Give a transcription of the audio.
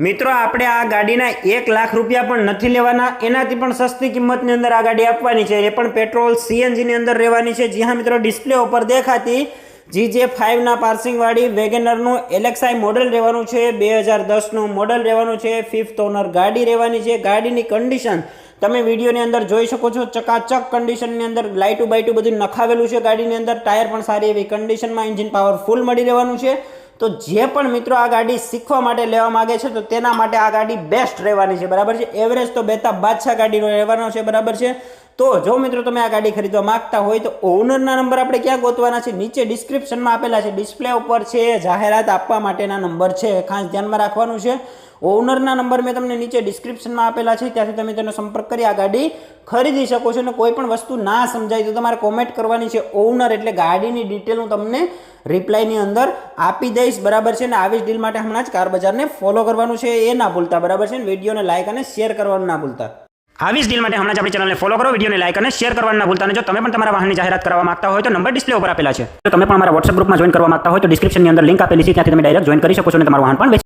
મિત્રો આપણે આ ગાડીના 1 લાખ રૂપિયા પણ નથી લેવાના, એનાથી પણ સસ્તી કિંમતની અંદર આ ગાડી આપવાની છે. એ પણ પેટ્રોલ સીએનજીની અંદર રહેવાની છે. જી હા મિત્રો, ડિસ્પ્લે ઉપર દેખાતી GJ5 ના પાર્સિંગવાળી વેગેનરનું LXI મોડલ રહેવાનું છે. 2010નું મોડલ રહેવાનું છે. 5th ઓનર ગાડી રહેવાની છે. ગાડીની કન્ડિશન તમે વિડીયોની અંદર જોઈ શકો છો. ચકાચક કન્ડિશનની અંદર લાઇટું બાઇટું બધું નખાવેલું છે ગાડીની અંદર. ટાયર પણ સારી એવી કન્ડિશનમાં, એન્જિન પાવર ફૂલ મળી રહેવાનું છે. તો જે પણ મિત્રો આ ગાડી શીખવા માટે લેવા માંગે છે તો તેના માટે આ ગાડી બેસ્ટ રહેવાની છે, બરાબર છે. એવરેજ તો બેતા બાદશાહ ગાડીનો રહેવાનો છે, બરાબર છે. તો જો મિત્રો તમે આ ગાડી ખરીદવા માંગતા હોય તો ઓનરના નંબર આપણે ક્યાં ગોતવાના છે? નીચે ડિસ્ક્રિપ્શનમાં આપેલા છે, ડિસ્પ્લે ઉપર છે, જાહેરાત આપવા માટેના નંબર છે, ખાસ ધ્યાનમાં રાખવાનું છે. ઓનરના નંબર મેં તમને નીચે ડિસ્ક્રિપ્શનમાં આપેલા છે, ત્યાંથી તમે તેનો સંપર્ક કરી આ ગાડી ખરીદી શકો છો. અને કોઈ પણ વસ્તુ ના સમજાય તો તમારે કોમેન્ટ કરવાની છે ઓનર, એટલે ગાડીની ડિટેલ હું તમને રિપ્લાયની અંદર આપી દઈશ, બરાબર છે. ને આવી જ ડીલ માટે હમણાં જ કાર બજારને ફોલો કરવાનું છે, એ ના ભૂલતા, બરાબર છે. વિડીયોને લાઇક અને શેર કરવાનું ના ભૂલતા. આવી જ ડીલ માટે હમણાં જ આપણી ચેનલને ફોલો કરો, વિડીયોને લાઇક અને શેર કરવાનું ના ભૂલતા. અને જો તમે પણ તમારા વાહનની જાહેરાત કરવા માંગતા હોય તો નંબર ડિસ્પ્લે ઉપર આપેલા છે. જો તમે પણ અમારા WhatsApp ગ્રુપમાં જોઈન કરવા માંગતા હોય તો ડિસ્ક્રિપ્શનની અંદર લિંક આપેલી છે, ત્યાંથી તમે ડાયરેક્ટ જોઈન કરી શકો છો અને તમારું વાહન પણ